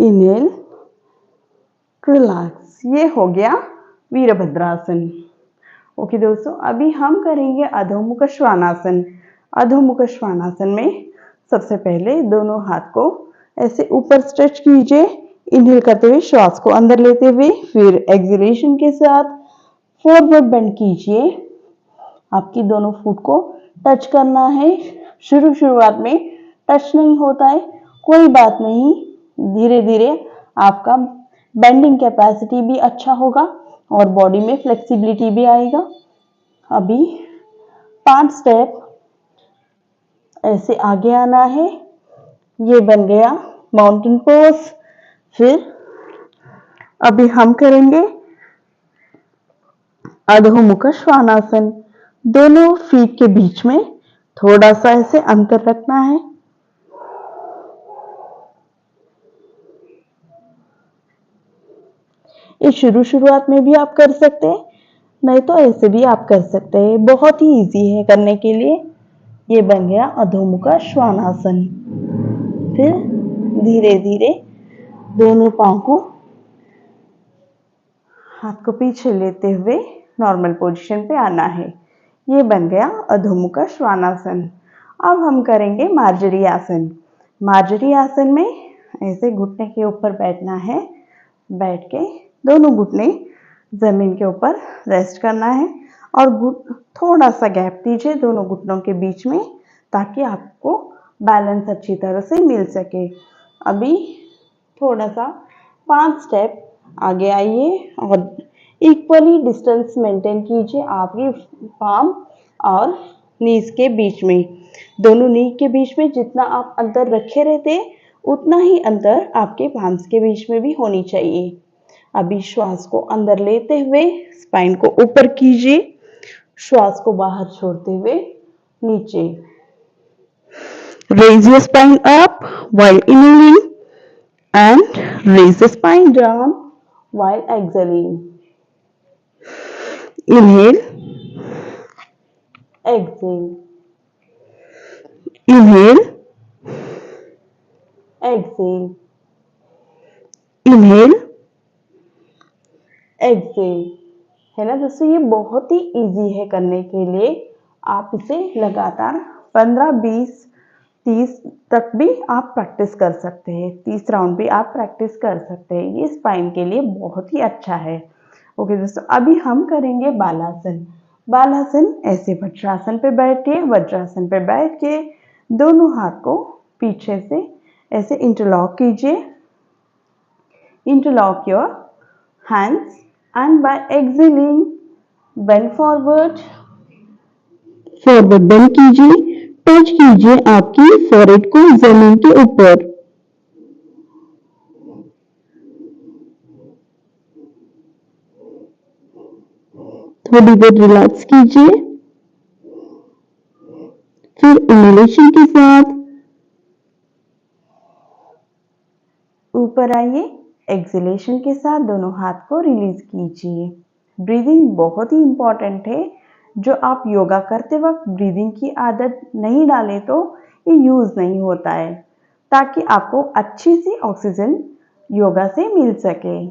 Inhale, relax. ये हो गया वीरभद्रासन। ओके दोस्तों, अभी हम करेंगे अधोमुख श्वानासन। अधोमुख श्वानासन में सबसे पहले दोनों हाथ को ऐसे ऊपर स्ट्रेच कीजिए, इनहेल करते हुए श्वास को अंदर लेते हुए, फिर एक्सहेलेशन के साथ फॉरवर्ड बेंड कीजिए। आपकी दोनों फुट को टच करना है। शुरुआत में टच नहीं होता है, कोई बात नहीं, धीरे धीरे आपका बेंडिंग कैपेसिटी भी अच्छा होगा और बॉडी में फ्लेक्सिबिलिटी भी आएगा। अभी 5 स्टेप ऐसे आगे आना है। ये बन गया माउंटेन पोज। फिर अभी हम करेंगे अधोमुख श्वानासन। दोनों फीट के बीच में थोड़ा सा ऐसे अंतर रखना है। ये शुरुआत में भी आप कर सकते हैं, नहीं तो ऐसे भी आप कर सकते हैं। बहुत ही इजी है करने के लिए। ये बन गया अधोमुख श्वानासन। फिर धीरे धीरे दोनों पांव को, हाथ को पीछे लेते हुए नॉर्मल पोजीशन पे आना है। ये बन गया अधोमुख श्वानासन। अब हम करेंगे मार्जरी आसन। मार्जरी आसन में ऐसे घुटने के ऊपर बैठना है। बैठ के दोनों घुटने जमीन के ऊपर रेस्ट करना है और थोड़ा सा गैप दीजिए दोनों घुटनों के बीच में, ताकि आपको बैलेंस अच्छी तरह से मिल सके। अभी थोड़ा सा 5 स्टेप आगे आइए और इक्वली डिस्टेंस मेंटेन कीजिए आपकी पाम और नीज के बीच में। दोनों नी के बीच में जितना आप अंतर रखे रहते उतना ही अंतर आपके पाम्स के बीच में भी होनी चाहिए। अभी श्वास को अंदर लेते हुए स्पाइन को ऊपर कीजिए, श्वास को बाहर छोड़ते हुए नीचे। Raise your spine up while inhaling and raise the spine down while exhaling. Inhale, exhale, inhale, exhale, inhale, exhale। है ना दोस्तों, ये बहुत ही इजी है करने के लिए। आप इसे लगातार 15, 20, 30 तक भी आप प्रैक्टिस कर सकते हैं। 30 राउंड भी आप प्रैक्टिस कर सकते हैं। ये स्पाइन के लिए बहुत ही अच्छा है। ओके दोस्तों, अभी हम करेंगे बालासन। बालासन ऐसे वज्रासन पे बैठिए। वज्रासन पे बैठ के दोनों हाथ को पीछे से ऐसे इंटरलॉक कीजिए। Interlock your hands and by exhaling bend forward। Forward bend कीजिए, टच कीजिए आपकी फोrehead को जमीन के ऊपर। थोड़ी देर रिलैक्स कीजिए। फिर इनहेलेशन के साथ ऊपर आइए, एक्सहेलेशन के साथ दोनों हाथ को रिलीज कीजिए। ब्रीदिंग बहुत ही इंपॉर्टेंट है। जो आप योगा करते वक्त ब्रीदिंग की आदत नहीं डालें तो ये यूज नहीं होता है, ताकि आपको अच्छी सी ऑक्सीजन योगा से मिल सके।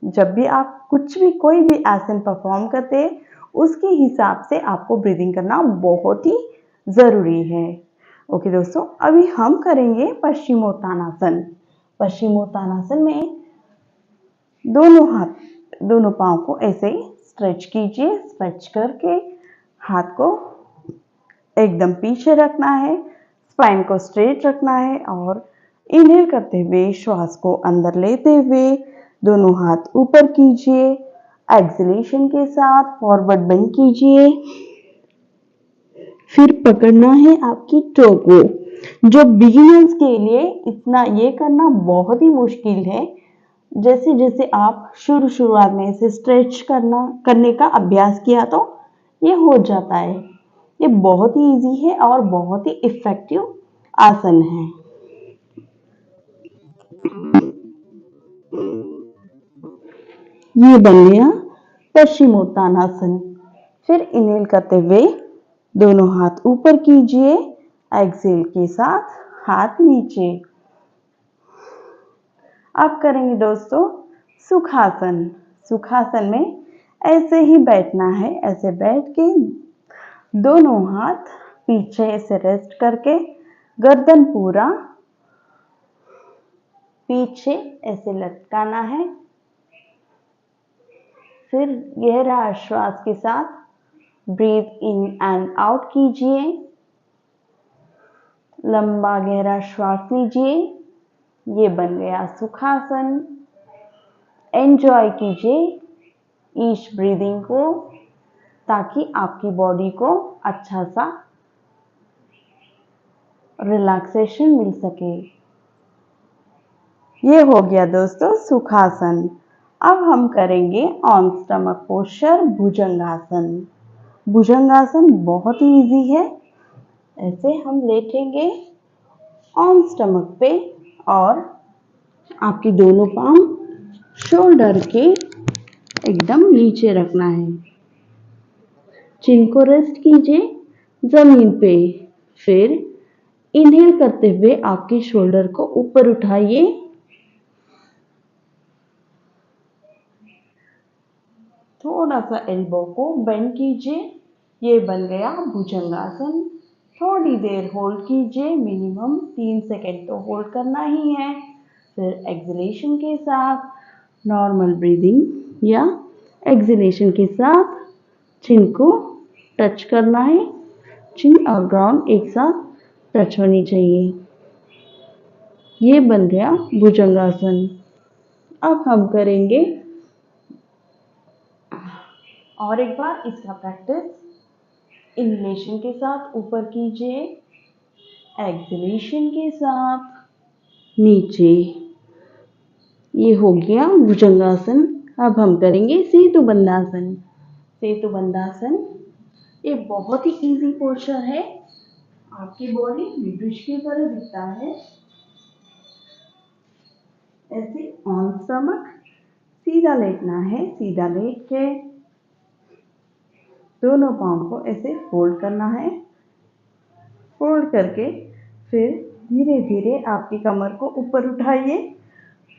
जब भी आप कुछ भी कोई भी आसन परफॉर्म करते हैं, उसके हिसाब से आपको ब्रीदिंग करना बहुत ही जरूरी है। ओके दोस्तों, अभी हम करेंगे पश्चिमोत्तानासन। पश्चिमोत्तानासन में दोनों पांव को ऐसे स्ट्रेच कीजिए। स्ट्रेच करके हाथ को एकदम पीछे रखना है, स्पाइन को स्ट्रेट रखना है और इनहेल करते हुए श्वास को अंदर लेते हुए दोनों हाथ ऊपर कीजिए। एक्सहेलेशन के साथ फॉरवर्ड बेंड कीजिए। फिर पकड़ना है आपकी टो को। जो बिगिनर्स के लिए इतना ये करना बहुत ही मुश्किल है। जैसे जैसे आप शुरुआत में इसे स्ट्रेच करने का अभ्यास किया तो ये हो जाता है। ये बहुत ही इजी है और बहुत ही इफेक्टिव आसन है। ये बन गया पश्चिमोत्तानासन। फिर इनहेल करते हुए दोनों हाथ ऊपर कीजिए। एक्सहेल के साथ हाथ नीचे। अब करेंगे दोस्तों सुखासन। सुखासन में ऐसे ही बैठना है, ऐसे बैठ के दोनों हाथ पीछे ऐसे रेस्ट करके गर्दन पूरा पीछे ऐसे लटकाना है। फिर गहरा श्वास के साथ ब्रीथ इन एंड आउट कीजिए, लंबा गहरा श्वास लीजिए। ये बन गया सुखासन। एंजॉय कीजिए ईच ब्रीदिंग को, ताकि आपकी बॉडी को अच्छा सा रिलैक्सेशन मिल सके। ये हो गया दोस्तों सुखासन। अब हम करेंगे ऑन स्टमक पोस्चर भुजंगासन। भुजंगासन बहुत ही इजी है। ऐसे हम लेटेंगे ऑन स्टमक पे और आपकी दोनों पाम शोल्डर के एकदम नीचे रखना है। चिन को रेस्ट कीजिए जमीन पे। फिर इनहेल करते हुए आपके शोल्डर को ऊपर उठाइए। थोड़ा सा एल्बो को बेंड कीजिए। ये बन गया भुजंगासन। थोड़ी देर होल्ड कीजिए, मिनिमम 3 सेकेंड तो होल्ड करना ही है। फिर एक्सलेशन के साथ नॉर्मल ब्रीदिंग या एक्सलेशन के साथ चिन को टच करना है। चिन और ग्राउंड एक साथ टच होनी चाहिए। ये बन गया भुजंगासन। अब हम करेंगे और एक बार इसका प्रैक्टिस। इनहेलेशन के साथ ऊपर कीजिए, एक्सलेशन के साथ नीचे। ये हो गया भुजंगासन। अब हम करेंगे सेतुबंधासन। सेतुबंधासन ये बहुत ही इजी पोस्चर है। आपकी बॉडी ब्रिज की तरह दिखता है। ऐसे ऑन स्टमक सीधा लेटना है। सीधा लेट के दोनों पाँव को ऐसे फोल्ड करना है। फोल्ड करके फिर धीरे धीरे आपकी कमर को ऊपर उठाइए।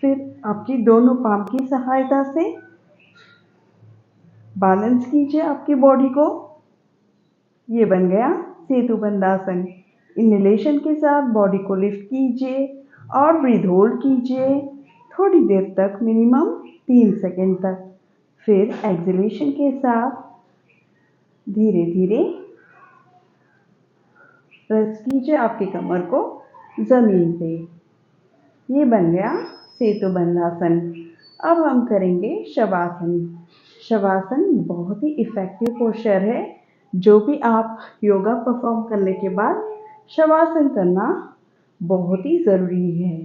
फिर आपकी दोनों पाम की सहायता से बैलेंस कीजिए आपकी बॉडी को। ये बन गया सेतुबंधासन। इनहेलेशन के साथ बॉडी को लिफ्ट कीजिए और ब्रीथ होल्ड कीजिए थोड़ी देर तक, मिनिमम 3 सेकेंड तक। फिर एक्सलेशन के साथ धीरे धीरे रेस्ट कीजिए आपकी कमर को जमीन पे। ये बन गया सेतुबंधासन। अब हम करेंगे शवासन। शवासन बहुत ही इफेक्टिव पोस्चर है। जो भी आप योगा परफॉर्म करने के बाद शवासन करना बहुत ही ज़रूरी है।